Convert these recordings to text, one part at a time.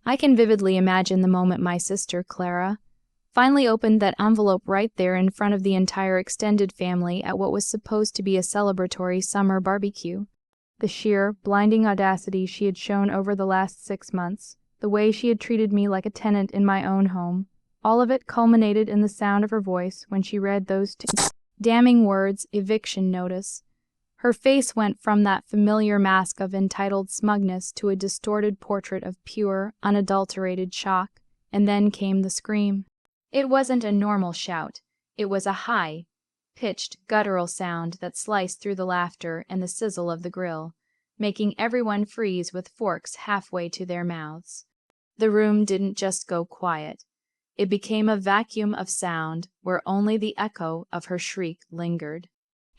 I can vividly imagine the moment my sister, Clara, finally opened that envelope right there in front of the entire extended family at what was supposed to be a celebratory summer barbecue. The sheer, blinding audacity she had shown over the last 6 months, the way she had treated me like a tenant in my own home, all of it culminated in the sound of her voice when she read those two damning words, eviction notice. Her face went from that familiar mask of entitled smugness to a distorted portrait of pure, unadulterated shock, and then came the scream. It wasn't a normal shout. It was a high-pitched, guttural sound that sliced through the laughter and the sizzle of the grill, making everyone freeze with forks halfway to their mouths. The room didn't just go quiet. It became a vacuum of sound where only the echo of her shriek lingered.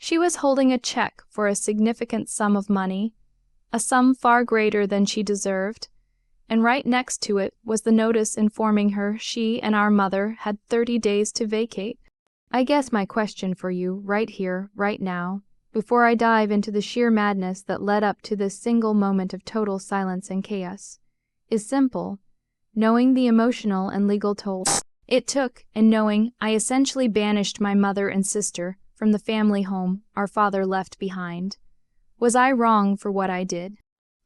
She was holding a check for a significant sum of money, a sum far greater than she deserved, and right next to it was the notice informing her she and our mother had 30 days to vacate. I guess my question for you, right here, right now, before I dive into the sheer madness that led up to this single moment of total silence and chaos, is simple. Knowing the emotional and legal toll it took, and knowing I essentially banished my mother and sister from the family home our father left behind, was I wrong for what I did?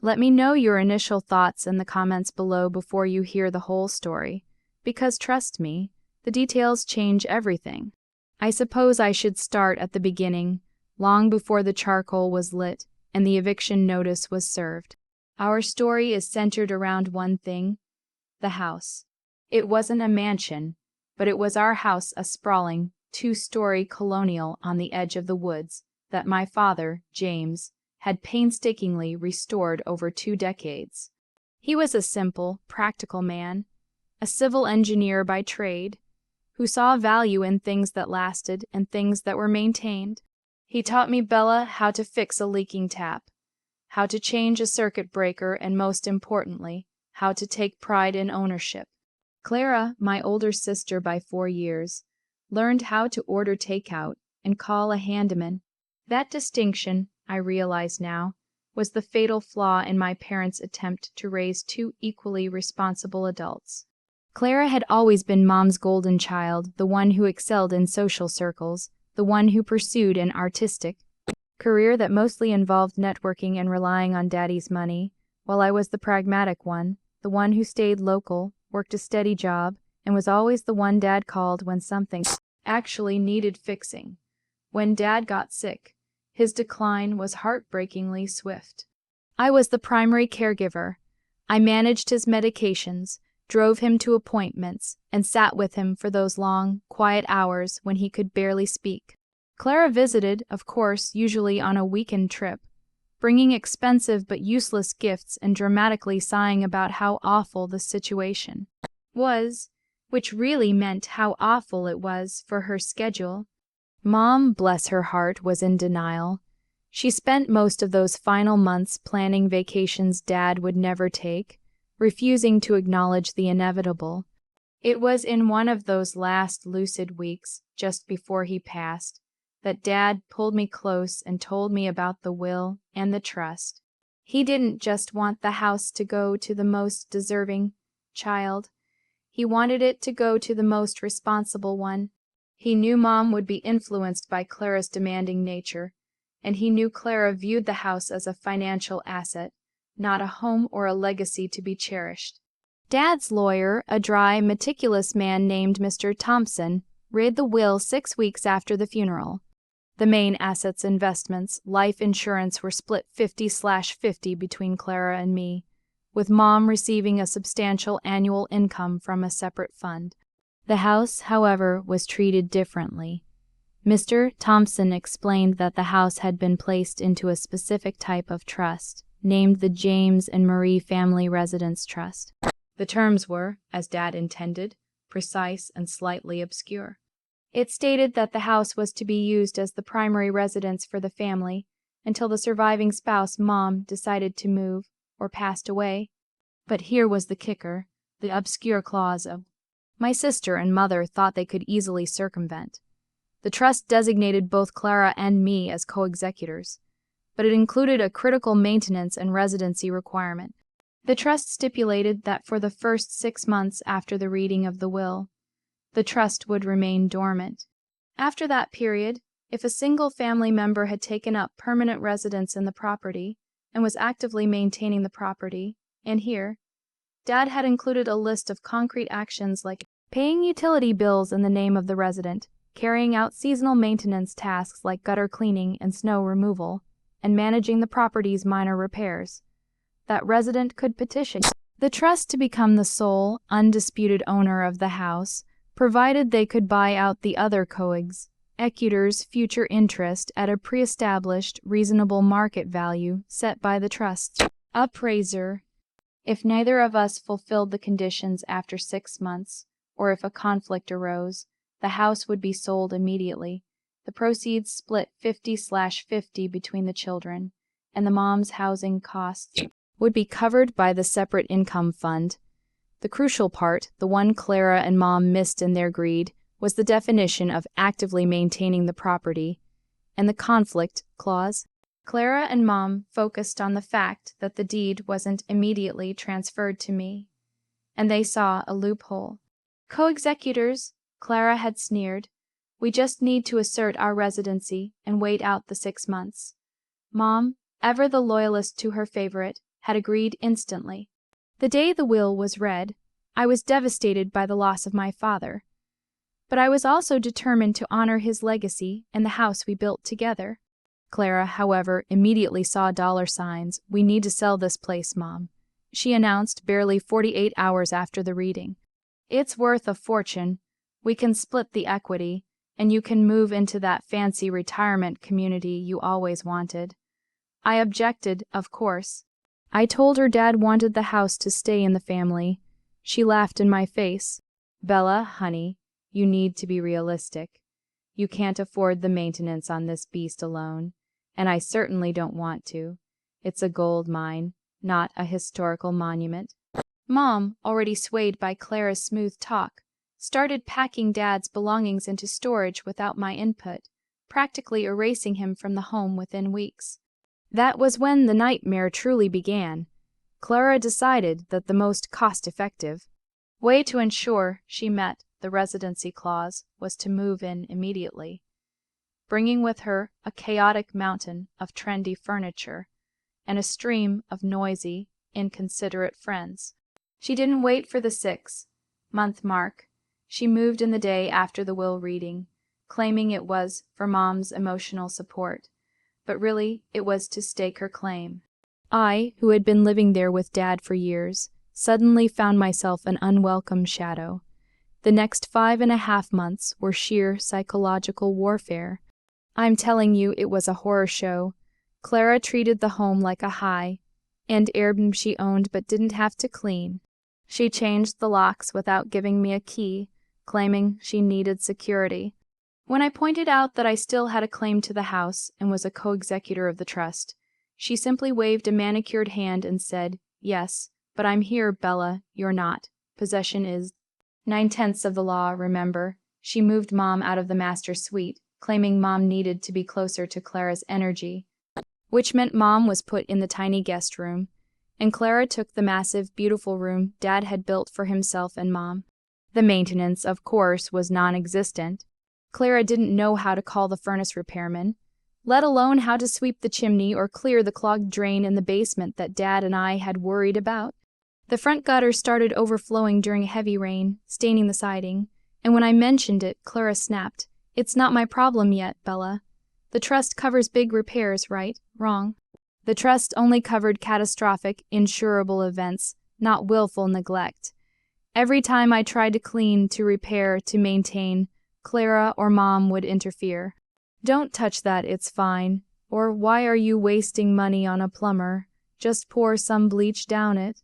Let me know your initial thoughts in the comments below before you hear the whole story, because trust me, the details change everything. I suppose I should start at the beginning, long before the charcoal was lit and the eviction notice was served. Our story is centered around one thing: the house. It wasn't a mansion, but it was our house, a sprawling, 2-story colonial on the edge of the woods that my father, James, had painstakingly restored over 2 decades. He was a simple, practical man, a civil engineer by trade, who saw value in things that lasted and things that were maintained. He taught me, Bella, how to fix a leaking tap, how to change a circuit breaker, and most importantly, how to take pride in ownership. Clara, my older sister by 4 years, learned how to order takeout and call a handyman. That distinction, I realize now, was the fatal flaw in my parents' attempt to raise 2 equally responsible adults. Clara had always been Mom's golden child, the one who excelled in social circles, the one who pursued an artistic career that mostly involved networking and relying on Daddy's money, while I was the pragmatic one, the one who stayed local, worked a steady job, and was always the one Dad called when something actually needed fixing. When Dad got sick, his decline was heartbreakingly swift. I was the primary caregiver. I managed his medications, drove him to appointments, and sat with him for those long, quiet hours when he could barely speak. Clara visited, of course, usually on a weekend trip, bringing expensive but useless gifts and dramatically sighing about how awful the situation was, which really meant how awful it was for her schedule. Mom, bless her heart, was in denial. She spent most of those final months planning vacations Dad would never take, refusing to acknowledge the inevitable. It was in one of those last lucid weeks, just before he passed, that Dad pulled me close and told me about the will and the trust. He didn't just want the house to go to the most deserving child. He wanted it to go to the most responsible one. He knew Mom would be influenced by Clara's demanding nature, and he knew Clara viewed the house as a financial asset, not a home or a legacy to be cherished. Dad's lawyer, a dry, meticulous man named Mr. Thompson, read the will 6 weeks after the funeral. The main assets, investments, life insurance were split 50/50 between Clara and me, with Mom receiving a substantial annual income from a separate fund. The house, however, was treated differently. Mr. Thompson explained that the house had been placed into a specific type of trust, named the James and Marie Family Residence Trust. The terms were, as Dad intended, precise and slightly obscure. It stated that the house was to be used as the primary residence for the family until the surviving spouse, Mom, decided to move or passed away. But here was the kicker, the obscure clause of my sister and mother thought they could easily circumvent. The trust designated both Clara and me as co-executors, but it included a critical maintenance and residency requirement. The trust stipulated that for the first 6 months after the reading of the will, the trust would remain dormant. After that period, if a single family member had taken up permanent residence in the property and was actively maintaining the property, and here, Dad had included a list of concrete actions like paying utility bills in the name of the resident, carrying out seasonal maintenance tasks like gutter cleaning and snow removal, and managing the property's minor repairs, that resident could petition the trust to become the sole, undisputed owner of the house, provided they could buy out the other co-executor's future interest at a pre-established, reasonable market value set by the trust's appraiser. If neither of us fulfilled the conditions after 6 months, or if a conflict arose, the house would be sold immediately, the proceeds split 50/50 between the children, and the mom's housing costs would be covered by the separate income fund. The crucial part, the one Clara and Mom missed in their greed, was the definition of actively maintaining the property and the conflict clause. Clara and Mom focused on the fact that the deed wasn't immediately transferred to me, and they saw a loophole. Co-executors, Clara had sneered. We just need to assert our residency and wait out the 6 months. Mom, ever the loyalist to her favorite, had agreed instantly. The day the will was read, I was devastated by the loss of my father, but I was also determined to honor his legacy and the house we built together. Clara, however, immediately saw dollar signs. We need to sell this place, Mom, she announced barely 48 hours after the reading. It's worth a fortune. We can split the equity, and you can move into that fancy retirement community you always wanted. I objected, of course. I told her Dad wanted the house to stay in the family. She laughed in my face. Bella, honey, you need to be realistic. You can't afford the maintenance on this beast alone, and I certainly don't want to. It's a gold mine, not a historical monument. Mom, already swayed by Clara's smooth talk, started packing Dad's belongings into storage without my input, practically erasing him from the home within weeks. That was when the nightmare truly began. Clara decided that the most cost-effective way to ensure she met the residency clause was to move in immediately, bringing with her a chaotic mountain of trendy furniture and a stream of noisy, inconsiderate friends. She didn't wait for the 6-month mark. She moved in the day after the will reading, claiming it was for Mom's emotional support, but really it was to stake her claim. I, who had been living there with Dad for years, suddenly found myself an unwelcome shadow. The next 5.5 months were sheer psychological warfare. I'm telling you, it was a horror show. Clara treated the home like a high-end Airbnb she owned but didn't have to clean. She changed the locks without giving me a key, claiming she needed security. When I pointed out that I still had a claim to the house and was a co-executor of the trust, she simply waved a manicured hand and said, "Yes, but I'm here, Bella, you're not. Possession is 9/10 of the law, remember." She moved Mom out of the master suite, claiming Mom needed to be closer to Clara's energy, which meant Mom was put in the tiny guest room, and Clara took the massive, beautiful room Dad had built for himself and Mom. The maintenance, of course, was non-existent. Clara didn't know how to call the furnace repairman, let alone how to sweep the chimney or clear the clogged drain in the basement that Dad and I had worried about. The front gutter started overflowing during a heavy rain, staining the siding, and when I mentioned it, Clara snapped, "It's not my problem yet, Bella. The trust covers big repairs, right? Wrong. The trust only covered catastrophic, insurable events, not willful neglect. Every time I tried to clean, to repair, to maintain, Clara or Mom would interfere. Don't touch that, it's fine. Or why are you wasting money on a plumber? Just pour some bleach down it."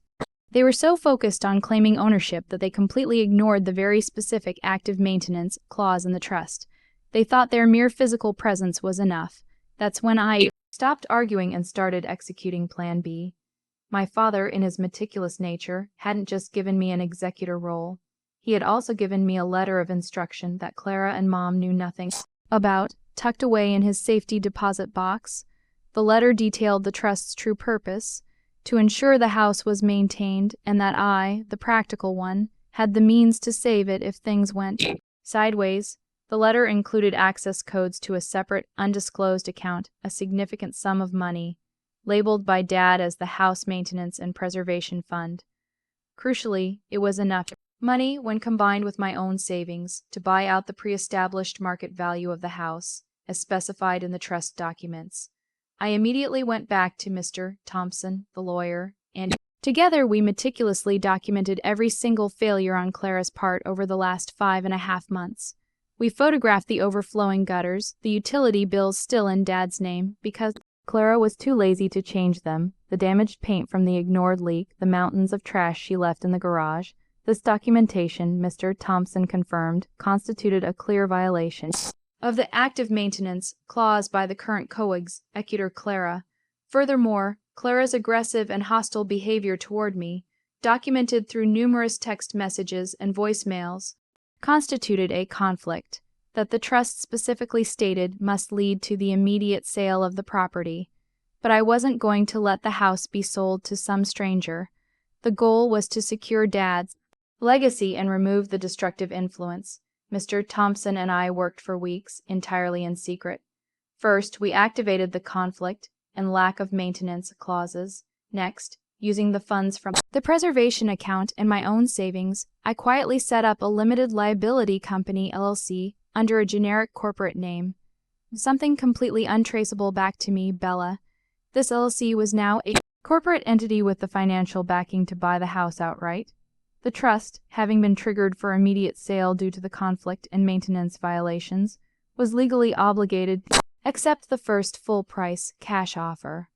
They were so focused on claiming ownership that they completely ignored the very specific active maintenance clause in the trust. They thought their mere physical presence was enough. That's when I stopped arguing and started executing Plan B. My father, in his meticulous nature, hadn't just given me an executor role. He had also given me a letter of instruction that Clara and Mom knew nothing about, tucked away in his safety deposit box. The letter detailed the trust's true purpose. to ensure the house was maintained and that I, the practical one, had the means to save it if things went sideways. The letter included access codes to a separate, undisclosed account, a significant sum of money, labeled by Dad as the House Maintenance and Preservation Fund. Crucially, it was enough money, when combined with my own savings, to buy out the pre-established market value of the house, as specified in the trust documents. I immediately went back to Mr. Thompson, the lawyer, and together we meticulously documented every single failure on Clara's part over the last 5.5 months. We photographed the overflowing gutters, the utility bills still in Dad's name, because Clara was too lazy to change them, the damaged paint from the ignored leak, the mountains of trash she left in the garage. This documentation, Mr. Thompson confirmed, constituted a clear violation of the active maintenance clause by the current co-executor Clara. Furthermore, Clara's aggressive and hostile behavior toward me, documented through numerous text messages and voicemails, constituted a conflict that the trust specifically stated must lead to the immediate sale of the property. But I wasn't going to let the house be sold to some stranger. The goal was to secure Dad's legacy and remove the destructive influence. Mr. Thompson and I worked for weeks, entirely in secret. First, we activated the conflict and lack of maintenance clauses. Next, using the funds from the preservation account and my own savings, I quietly set up a limited liability company LLC under a generic corporate name. Something completely untraceable back to me, Bella. This LLC was now a corporate entity with the financial backing to buy the house outright. The trust, having been triggered for immediate sale due to the conflict and maintenance violations, was legally obligated to accept the first full-price cash offer.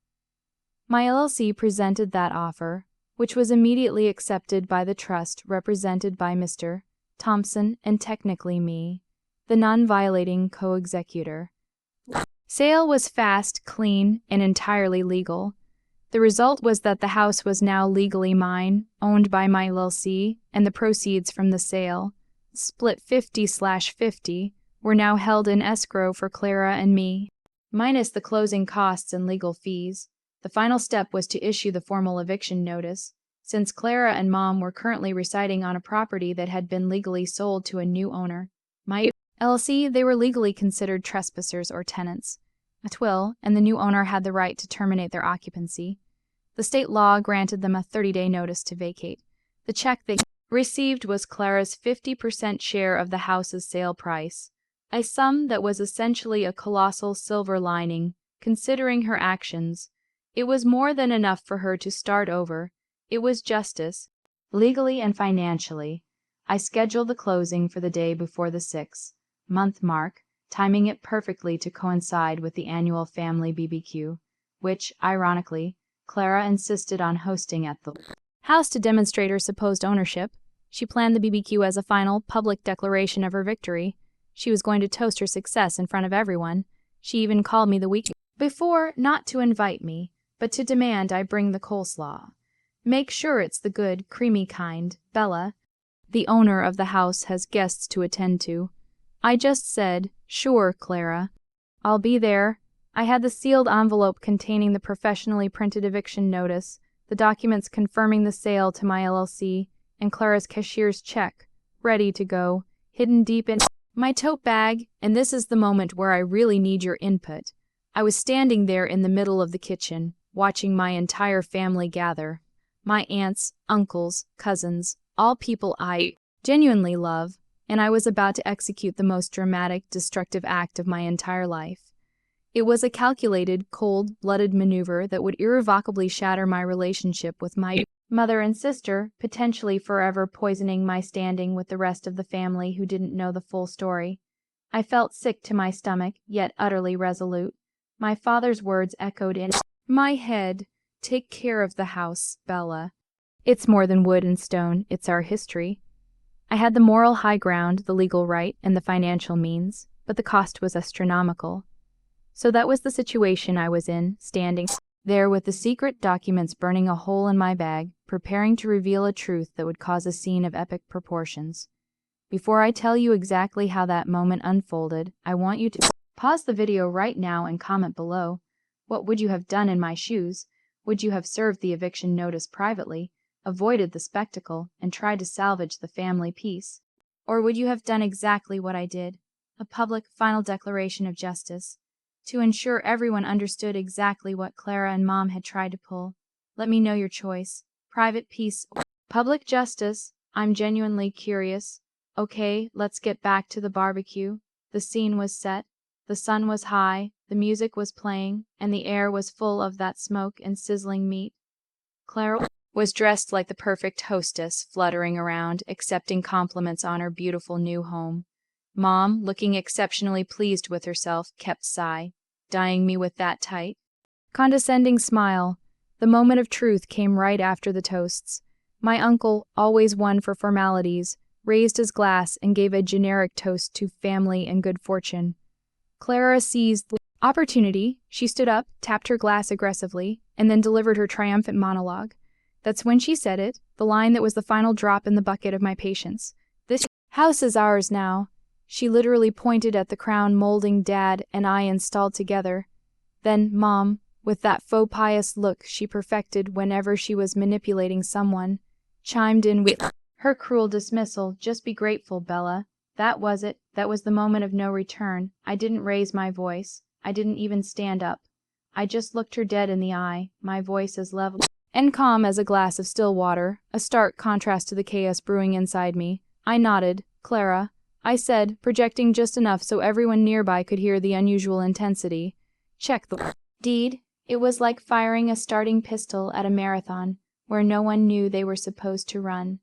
My LLC presented that offer, which was immediately accepted by the trust represented by Mr. Thompson and technically me, the non-violating co-executor. Sale was fast, clean, and entirely legal. The result was that the house was now legally mine, owned by my LLC, and the proceeds from the sale, split 50/50, were now held in escrow for Clara and me, minus the closing costs and legal fees. The final step was to issue the formal eviction notice. Since Clara and Mom were currently residing on a property that had been legally sold to a new owner, my LLC, they were legally considered trespassers or tenants. At will, and the new owner had the right to terminate their occupancy. The state law granted them a 30-day notice to vacate. The check they received was Clara's 50% share of the house's sale price, a sum that was essentially a colossal silver lining, considering her actions. It was more than enough for her to start over. It was justice, legally and financially. I scheduled the closing for the day before the 6-month mark, timing it perfectly to coincide with the annual family BBQ, which, ironically, Clara insisted on hosting at the house to demonstrate her supposed ownership. She planned the BBQ as a final, public declaration of her victory. She was going to toast her success in front of everyone. She even called me the week before, not to invite me, but to demand I bring the coleslaw. Make sure it's the good, creamy kind, Bella. The owner of the house has guests to attend to. I just said, "Sure, Clara. I'll be there." I had the sealed envelope containing the professionally printed eviction notice, the documents confirming the sale to my LLC, and Clara's cashier's check, ready to go, hidden deep in my tote bag, and this is the moment where I really need your input. I was standing there in the middle of the kitchen, watching my entire family gather. My aunts, uncles, cousins, all people I genuinely love, and I was about to execute the most dramatic, destructive act of my entire life. It was a calculated, cold-blooded maneuver that would irrevocably shatter my relationship with my mother and sister, potentially forever poisoning my standing with the rest of the family who didn't know the full story. I felt sick to my stomach, yet utterly resolute. My father's words echoed in my head, "Take care of the house, Bella. It's more than wood and stone, it's our history." I had the moral high ground, the legal right, and the financial means, but the cost was astronomical. So that was the situation I was in, standing there with the secret documents burning a hole in my bag, preparing to reveal a truth that would cause a scene of epic proportions. Before I tell you exactly how that moment unfolded, I want you to pause the video right now and comment below. What would you have done in my shoes? Would you have served the eviction notice privately, avoided the spectacle, and tried to salvage the family peace? Or would you have done exactly what I did, a public final declaration of justice, to ensure everyone understood exactly what Clara and Mom had tried to pull? Let me know your choice. Private peace or public justice? I'm genuinely curious. Okay, let's get back to the barbecue. The scene was set. The sun was high, the music was playing, and the air was full of that smoke and sizzling meat. Clara was dressed like the perfect hostess, fluttering around, accepting compliments on her beautiful new home. Mom, looking exceptionally pleased with herself, kept sigh, dyeing me with that tight, condescending smile. The moment of truth came right after the toasts. My uncle, always one for formalities, raised his glass and gave a generic toast to family and good fortune. Clara seized the opportunity. She stood up, tapped her glass aggressively, and then delivered her triumphant monologue. That's when she said it, the line that was the final drop in the bucket of my patience. This house is ours now. She literally pointed at the crown molding Dad and I installed together. Then Mom, with that faux pious look she perfected whenever she was manipulating someone, chimed in with her cruel dismissal. Just be grateful, Bella. That was it. That was the moment of no return. I didn't raise my voice. I didn't even stand up. I just looked her dead in the eye, my voice as level and calm as a glass of still water, a stark contrast to the chaos brewing inside me. I nodded. Clara, I said, projecting just enough so everyone nearby could hear the unusual intensity. Check the deed. It was like firing a starting pistol at a marathon, where no one knew they were supposed to run.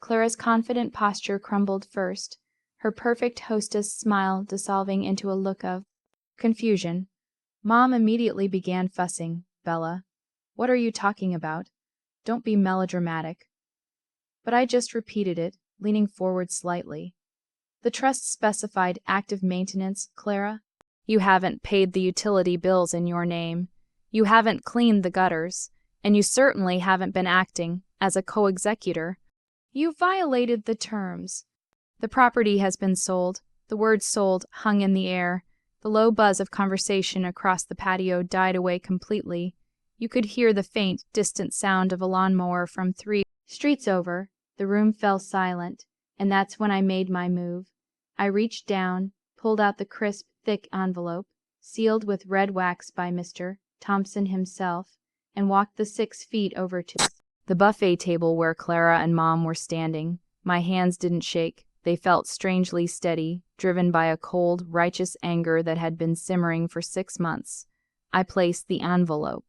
Clara's confident posture crumbled first, her perfect hostess smile dissolving into a look of confusion. Mom immediately began fussing. Bella, what are you talking about? Don't be melodramatic. But I just repeated it, leaning forward slightly. The trust specified active maintenance, Clara. You haven't paid the utility bills in your name. You haven't cleaned the gutters. And you certainly haven't been acting as a co-executor. You violated the terms. The property has been sold. The word sold hung in the air. The low buzz of conversation across the patio died away completely. You could hear the faint, distant sound of a lawnmower from 3 streets over. The room fell silent, and that's when I made my move. I reached down, pulled out the crisp, thick envelope, sealed with red wax by Mr. Thompson himself, and walked the 6 feet over to the buffet table where Clara and Mom were standing. My hands didn't shake. They felt strangely steady, driven by a cold, righteous anger that had been simmering for 6 months. I placed the envelope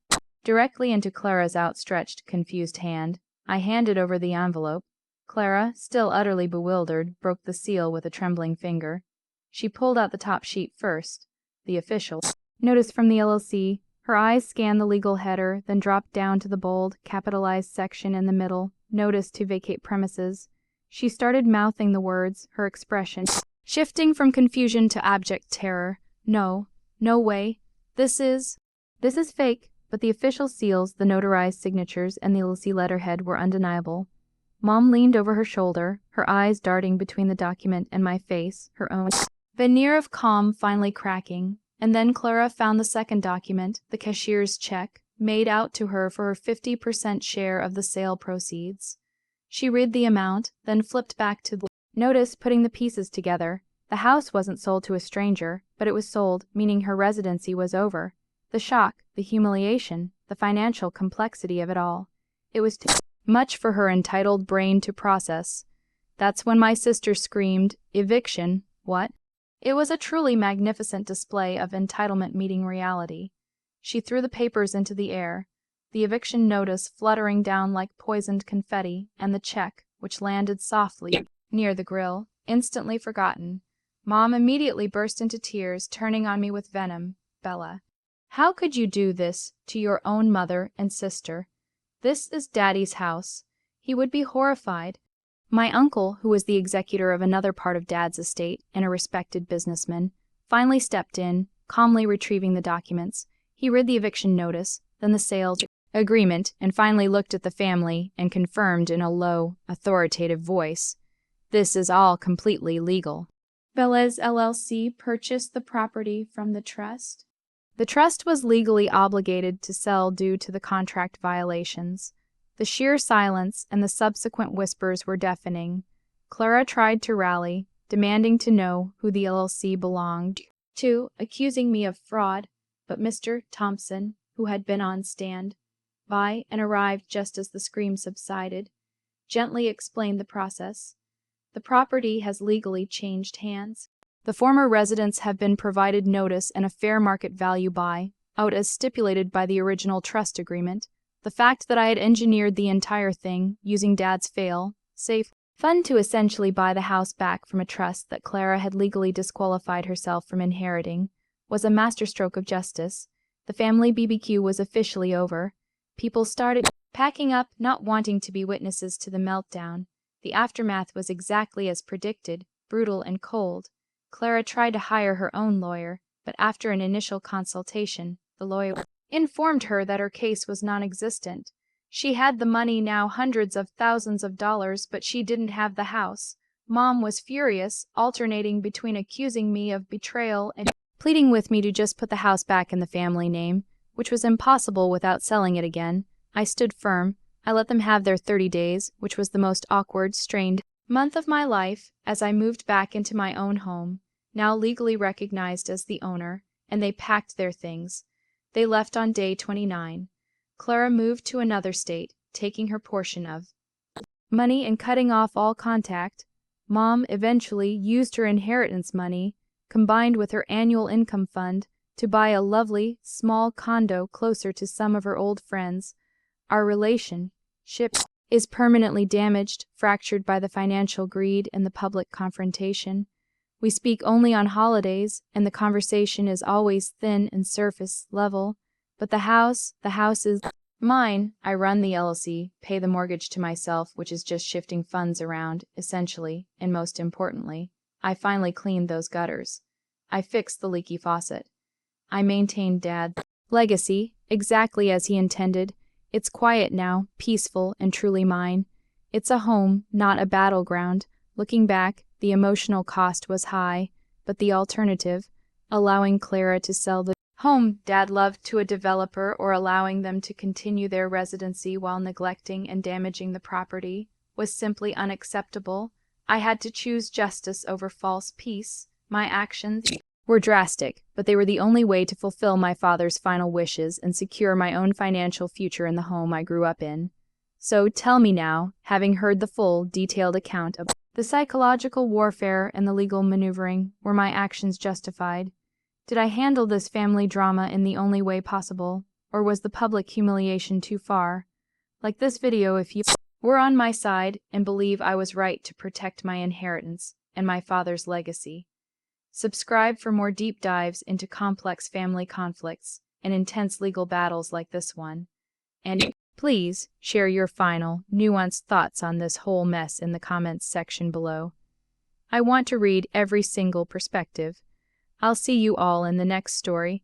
directly into Clara's outstretched, confused hand. I handed over the envelope. Clara, still utterly bewildered, broke the seal with a trembling finger. She pulled out the top sheet first, the official notice from the LLC. Her eyes scanned the legal header, then dropped down to the bold, capitalized section in the middle, notice to vacate premises. She started mouthing the words, her expression shifting from confusion to abject terror. No, no way. This is fake, but the official seals, the notarized signatures, and the LLC letterhead were undeniable. Mom leaned over her shoulder, her eyes darting between the document and my face, her own veneer of calm finally cracking. And then Clara found the second document, the cashier's check, made out to her for her 50% share of the sale proceeds. She read the amount, then flipped back to the notice, putting the pieces together. The house wasn't sold to a stranger, but it was sold, meaning her residency was over. The shock, the humiliation, the financial complexity of it all. It was too much for her entitled brain to process. That's when my sister screamed, "Eviction, what?" It was a truly magnificent display of entitlement meeting reality. She threw the papers into the air, the eviction notice fluttering down like poisoned confetti, and the check, which landed softly near the grill, instantly forgotten. Mom immediately burst into tears, turning on me with venom. Bella, how could you do this to your own mother and sister? This is Daddy's house. He would be horrified. My uncle, who was the executor of another part of Dad's estate and a respected businessman, finally stepped in, calmly retrieving the documents. He read the eviction notice, then the sales agreement, and finally looked at the family and confirmed in a low, authoritative voice, "This is all completely legal." Bella's LLC purchased the property from the trust. The trust was legally obligated to sell due to the contract violations. The sheer silence and the subsequent whispers were deafening. Clara tried to rally, demanding to know who the LLC belonged to, accusing me of fraud, but Mr. Thompson, who had been on stand by and arrived just as the scream subsided, gently explained the process. The property has legally changed hands. The former residents have been provided notice and a fair market value buy-out as stipulated by the original trust agreement. The fact that I had engineered the entire thing, using Dad's fail-safe fund to essentially buy the house back from a trust that Clara had legally disqualified herself from inheriting, was a masterstroke of justice. The family BBQ was officially over. People started packing up, not wanting to be witnesses to the meltdown. The aftermath was exactly as predicted, brutal and cold. Clara tried to hire her own lawyer, but after an initial consultation, the lawyer informed her that her case was non-existent. She had the money, now hundreds of thousands of dollars, but she didn't have the house. Mom was furious, alternating between accusing me of betrayal and pleading with me to just put the house back in the family name, which was impossible without selling it again. I stood firm. I let them have their 30 days, which was the most awkward, strained month of my life, as I moved back into my own home, now legally recognized as the owner, and they packed their things. They left on day 29. Clara moved to another state, taking her portion of money and cutting off all contact. Mom eventually used her inheritance money, combined with her annual income fund, to buy a lovely, small condo closer to some of her old friends. Our relationship is permanently damaged, fractured by the financial greed and the public confrontation. We speak only on holidays, and the conversation is always thin and surface level. But the house is mine. I run the LLC, pay the mortgage to myself, which is just shifting funds around, essentially, and most importantly, I finally cleaned those gutters. I fixed the leaky faucet. I maintained Dad's legacy, exactly as he intended. It's quiet now, peaceful, and truly mine. It's a home, not a battleground. Looking back, the emotional cost was high, but the alternative, allowing Clara to sell the home Dad loved to a developer or allowing them to continue their residency while neglecting and damaging the property, was simply unacceptable. I had to choose justice over false peace. My actions were drastic, but they were the only way to fulfill my father's final wishes and secure my own financial future in the home I grew up in. So tell me now, having heard the full, detailed account of the psychological warfare and the legal maneuvering, were my actions justified? Did I handle this family drama in the only way possible, or was the public humiliation too far? Like this video if you were on my side and believe I was right to protect my inheritance and my father's legacy. Subscribe for more deep dives into complex family conflicts and intense legal battles like this one. And please share your final, nuanced thoughts on this whole mess in the comments section below. I want to read every single perspective. I'll see you all in the next story.